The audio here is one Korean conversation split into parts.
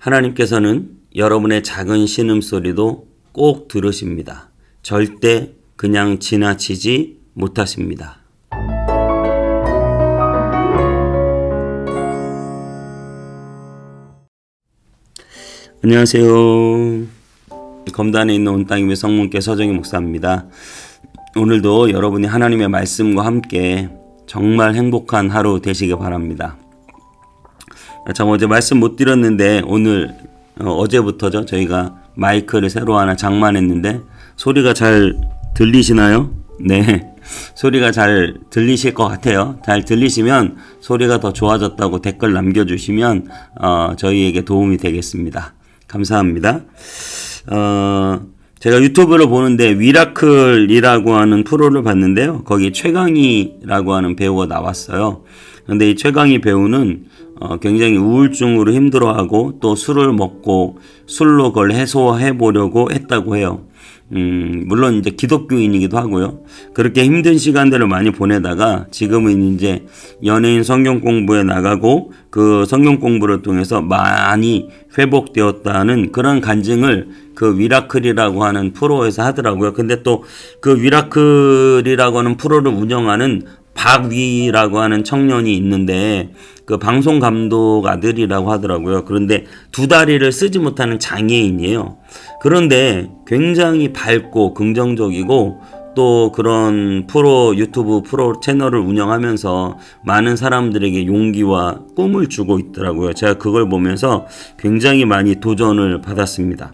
하나님께서는 여러분의 작은 신음소리도 꼭 들으십니다. 절대 그냥 지나치지 못하십니다. 안녕하세요. 검단에 있는 온 땅의 성문교회 서정희 목사입니다. 오늘도 여러분이 하나님의 말씀과 함께 정말 행복한 하루 되시길 바랍니다. 참 어제 말씀 못 드렸는데 오늘 어제부터죠. 저희가 마이크를 새로 하나 장만했는데 소리가 잘 들리시나요? 네, 소리가 잘 들리실 것 같아요. 잘 들리시면 소리가 더 좋아졌다고 댓글 남겨주시면 저희에게 도움이 되겠습니다. 감사합니다. 제가 유튜브를 보는데 위라클이라고 하는 프로를 봤는데요. 거기 최강희라고 하는 배우가 나왔어요. 그런데 이 최강희 배우는 굉장히 우울증으로 힘들어하고 또 술을 먹고 술로 그걸 해소해 보려고 했다고 해요. 물론 이제 기독교인이기도 하고요. 그렇게 힘든 시간들을 많이 보내다가 지금은 이제 연예인 성경 공부에 나가고 그 성경 공부를 통해서 많이 회복되었다는 그런 간증을 그 위라클이라고 하는 프로에서 하더라고요. 근데 또 그 위라클이라고 하는 프로를 운영하는 박위라고 하는 청년이 있는데 그 방송 감독 아들이라고 하더라고요. 그런데 두 다리를 쓰지 못하는 장애인이에요. 그런데 굉장히 밝고 긍정적이고 또 그런 유튜브 프로 채널을 운영하면서 많은 사람들에게 용기와 꿈을 주고 있더라고요. 제가 그걸 보면서 굉장히 많이 도전을 받았습니다.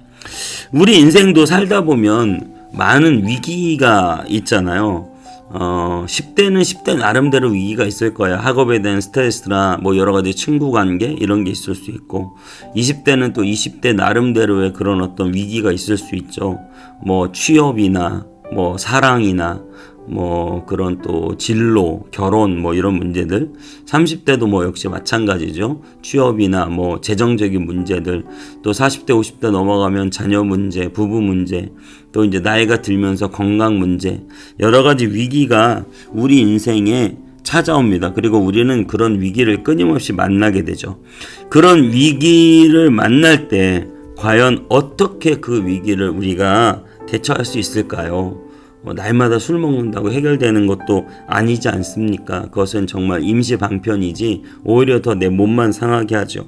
우리 인생도 살다 보면 많은 위기가 있잖아요. 10대는 10대 나름대로 위기가 있을 거예요. 학업에 대한 스트레스나 뭐 여러 가지 친구 관계 이런 게 있을 수 있고 20대는 또 20대 나름대로의 그런 어떤 위기가 있을 수 있죠. 뭐 취업이나 뭐 사랑이나 뭐 그런 또 진로, 결혼 뭐 이런 문제들 30대도 뭐 역시 마찬가지죠. 취업이나 뭐 재정적인 문제들 또 40대, 50대 넘어가면 자녀 문제, 부부 문제 또 이제 나이가 들면서 건강 문제 여러 가지 위기가 우리 인생에 찾아옵니다. 그리고 우리는 그런 위기를 끊임없이 만나게 되죠. 그런 위기를 만날 때 과연 어떻게 그 위기를 우리가 대처할 수 있을까요? 날마다 술 먹는다고 해결되는 것도 아니지 않습니까? 그것은 정말 임시 방편이지 오히려 더 내 몸만 상하게 하죠.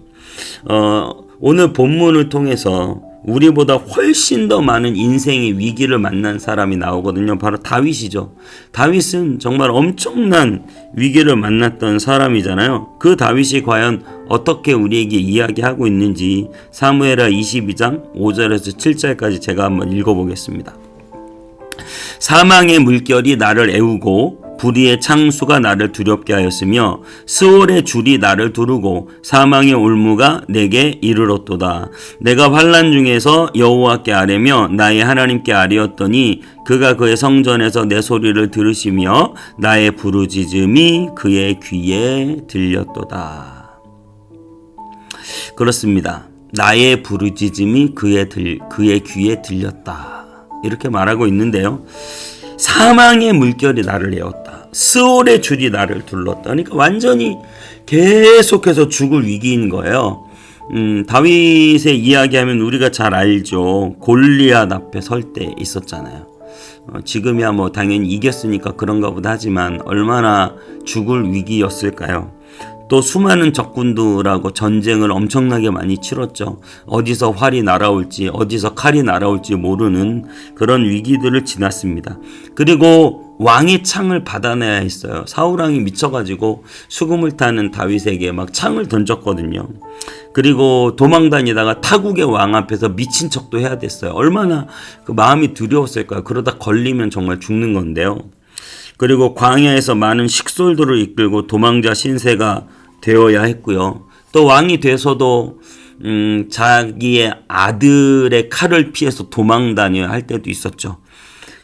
오늘 본문을 통해서 우리보다 훨씬 더 많은 인생의 위기를 만난 사람이 나오거든요. 바로 다윗이죠. 다윗은 정말 엄청난 위기를 만났던 사람이잖아요. 그 다윗이 과연 어떻게 우리에게 이야기하고 있는지 사무엘하 22장 5절에서 7절까지 제가 한번 읽어보겠습니다. 사망의 물결이 나를 애우고 불의의 창수가 나를 두렵게 하였으며 스올의 줄이 나를 두르고 사망의 올무가 내게 이르렀도다. 내가 환난 중에서 여호와께 아뢰며 나의 하나님께 아뢰었더니 그가 그의 성전에서 내 소리를 들으시며 나의 부르짖음이 그의 귀에 들렸도다. 그렇습니다. 나의 부르짖음이 그의 귀에 들렸다. 이렇게 말하고 있는데요. 사망의 물결이 나를 애웠다. 스올의 줄이 나를 둘렀다. 그러니까 완전히 계속해서 죽을 위기인 거예요. 다윗의 이야기하면 우리가 잘 알죠. 골리앗 앞에 설 때 있었잖아요. 지금이야 뭐 당연히 이겼으니까 그런가 보다 하지만 얼마나 죽을 위기였을까요? 또 수많은 적군들하고 전쟁을 엄청나게 많이 치렀죠. 어디서 활이 날아올지 어디서 칼이 날아올지 모르는 그런 위기들을 지났습니다. 그리고 왕의 창을 받아내야 했어요. 사울왕이 미쳐가지고 수금을 타는 다윗에게 막 창을 던졌거든요. 그리고 도망다니다가 타국의 왕 앞에서 미친 척도 해야 됐어요. 얼마나 그 마음이 두려웠을까요? 그러다 걸리면 정말 죽는 건데요. 그리고 광야에서 많은 식솔들을 이끌고 도망자 신세가 되어야 했고요. 또 왕이 돼서도 자기의 아들의 칼을 피해서 도망다녀야 할 때도 있었죠.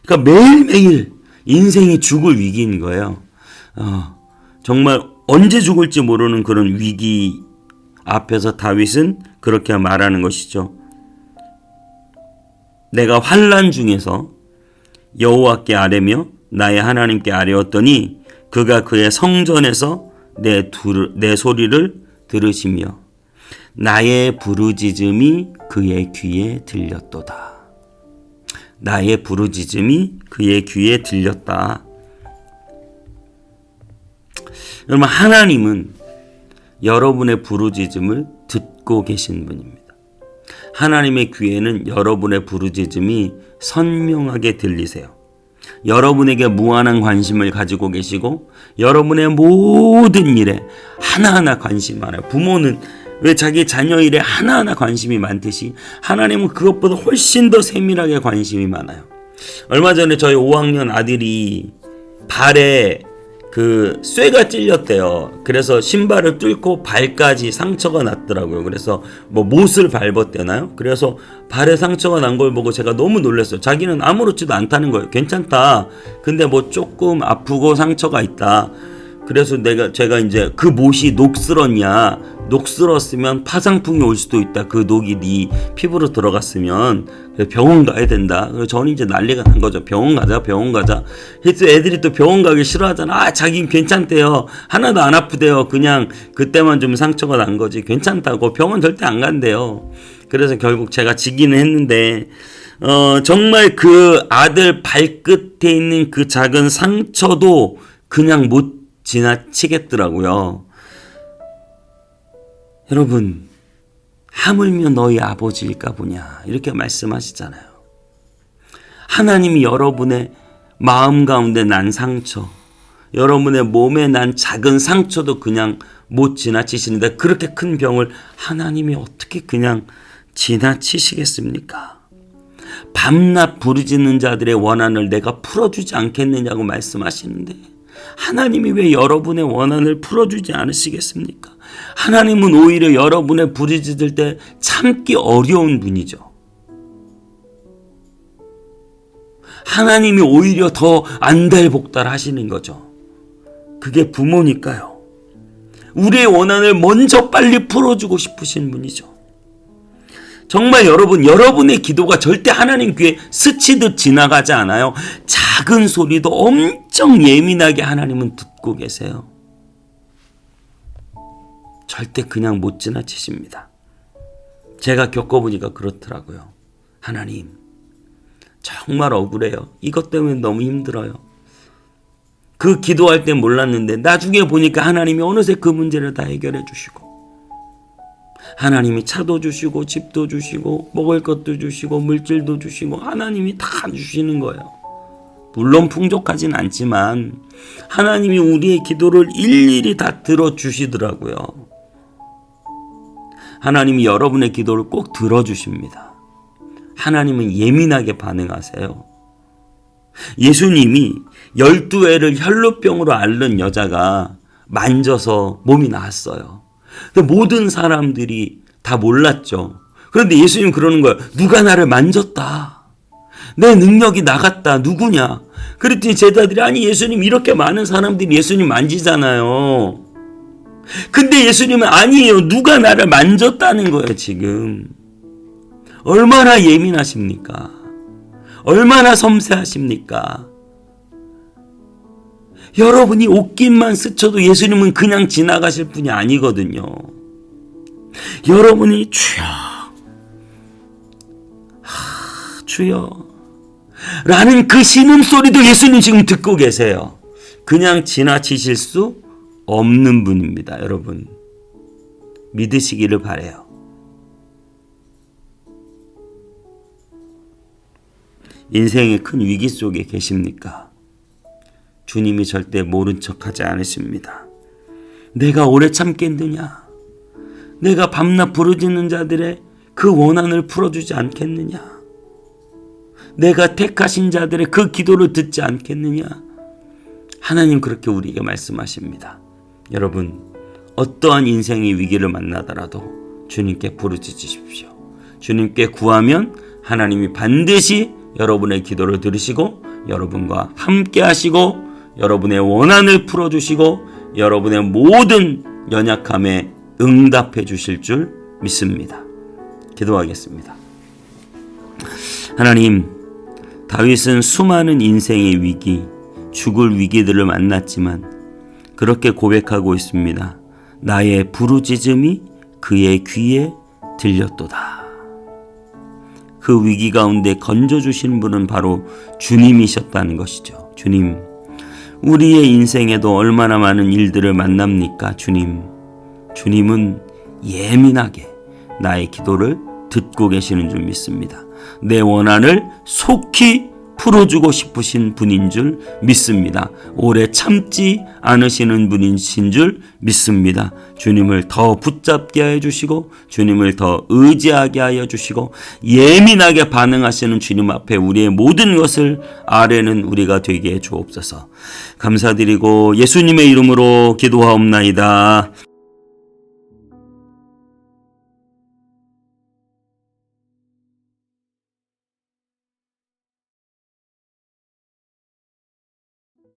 그러니까 매일매일 인생이 죽을 위기인 거예요. 정말 언제 죽을지 모르는 그런 위기 앞에서 다윗은 그렇게 말하는 것이죠. 내가 환난 중에서 여호와께 아뢰며 나의 하나님께 아뢰었더니 그가 그의 성전에서 내 소리를 들으시며 나의 부르짖음이 그의 귀에 들렸도다. 나의 부르짖음이 그의 귀에 들렸다. 여러분, 하나님은 여러분의 부르짖음을 듣고 계신 분입니다. 하나님의 귀에는 여러분의 부르짖음이 선명하게 들리세요. 여러분에게 무한한 관심을 가지고 계시고 여러분의 모든 일에 하나하나 관심 많아요. 부모는 왜 자기 자녀 일에 하나하나 관심이 많듯이 하나님은 그것보다 훨씬 더 세밀하게 관심이 많아요. 얼마 전에 저희 5학년 아들이 발에 그 쇠가 찔렸대요. 그래서 신발을 뚫고 발까지 상처가 났더라고요. 그래서 뭐 못을 밟았대나요? 그래서 발에 상처가 난 걸 보고 제가 너무 놀랐어요. 자기는 아무렇지도 않다는 거예요. 괜찮다. 근데 뭐 조금 아프고 상처가 있다. 그래서 제가 이제 그 못이 녹슬었냐? 녹슬었으면 파상풍이 올 수도 있다. 그 녹이 네 피부로 들어갔으면 병원 가야 된다. 그래서 저는 이제 난리가 난 거죠. 병원 가자. 그래서 애들이 또 병원 가기 싫어하잖아. 아, 자긴 괜찮대요. 하나도 안 아프대요. 그냥 그때만 좀 상처가 난 거지. 괜찮다고. 병원 절대 안 간대요. 그래서 결국 제가 지기는 했는데 정말 그 아들 발끝에 있는 그 작은 상처도 그냥 못 지나치겠더라고요. 여러분, 하물며 너희 아버지일까 보냐 이렇게 말씀하시잖아요. 하나님이 여러분의 마음 가운데 난 상처, 여러분의 몸에 난 작은 상처도 그냥 못 지나치시는데 그렇게 큰 병을 하나님이 어떻게 그냥 지나치시겠습니까? 밤낮 부르짖는 자들의 원한을 내가 풀어주지 않겠느냐고 말씀하시는데 하나님이 왜 여러분의 원한을 풀어주지 않으시겠습니까? 하나님은 오히려 여러분의 부르짖을 때 참기 어려운 분이죠. 하나님이 오히려 더 안달복달 하시는 거죠. 그게 부모니까요. 우리의 원한을 먼저 빨리 풀어주고 싶으신 분이죠. 정말 여러분의 기도가 절대 하나님 귀에 스치듯 지나가지 않아요. 작은 소리도 엄청 예민하게 하나님은 듣고 계세요. 절대 그냥 못 지나치십니다. 제가 겪어보니까 그렇더라고요. 하나님, 정말 억울해요. 이것 때문에 너무 힘들어요. 그 기도할 때 몰랐는데 나중에 보니까 하나님이 어느새 그 문제를 다 해결해 주시고 하나님이 차도 주시고 집도 주시고 먹을 것도 주시고 물질도 주시고 하나님이 다 주시는 거예요. 물론 풍족하진 않지만 하나님이 우리의 기도를 일일이 다 들어주시더라고요. 하나님이 여러분의 기도를 꼭 들어주십니다. 하나님은 예민하게 반응하세요. 예수님이 12회를 혈루병으로 앓는 여자가 만져서 몸이 나았어요. 근데 모든 사람들이 다 몰랐죠. 그런데 예수님 그러는 거예요. 누가 나를 만졌다. 내 능력이 나갔다. 누구냐? 그랬더니 제자들이 아니 예수님 이렇게 많은 사람들이 예수님 만지잖아요. 근데 예수님은 아니에요. 누가 나를 만졌다는 거예요 지금. 얼마나 예민하십니까? 얼마나 섬세하십니까? 여러분이 옷깃만 스쳐도 예수님은 그냥 지나가실 분이 아니거든요. 여러분이 주여 라는 그 신음소리도 예수님 지금 듣고 계세요. 그냥 지나치실 수 없는 분입니다. 여러분 믿으시기를 바라요. 인생의 큰 위기 속에 계십니까? 주님이 절대 모른 척하지 않으십니다. 내가 오래 참겠느냐? 내가 밤낮 부르짖는 자들의 그 원한을 풀어주지 않겠느냐? 내가 택하신 자들의 그 기도를 듣지 않겠느냐? 하나님 그렇게 우리에게 말씀하십니다. 여러분 어떠한 인생의 위기를 만나더라도 주님께 부르짖으십시오. 주님께 구하면 하나님이 반드시 여러분의 기도를 들으시고 여러분과 함께 하시고 여러분의 원한을 풀어주시고 여러분의 모든 연약함에 응답해 주실 줄 믿습니다. 기도하겠습니다. 하나님, 다윗은 수많은 인생의 위기, 죽을 위기들을 만났지만 그렇게 고백하고 있습니다. 나의 부르짖음이 그의 귀에 들렸도다. 그 위기 가운데 건져주신 분은 바로 주님이셨다는 것이죠. 주님, 우리의 인생에도 얼마나 많은 일들을 만납니까? 주님은 예민하게 나의 기도를 듣고 계시는 줄 믿습니다. 내 원한을 속히 풀어주고 싶으신 분인 줄 믿습니다. 오래 참지 않으시는 분이신 줄 믿습니다. 주님을 더 붙잡게 하여 주시고 주님을 더 의지하게 하여 주시고 예민하게 반응하시는 주님 앞에 우리의 모든 것을 아뢰는 우리가 되게 해 주옵소서. 감사드리고 예수님의 이름으로 기도하옵나이다.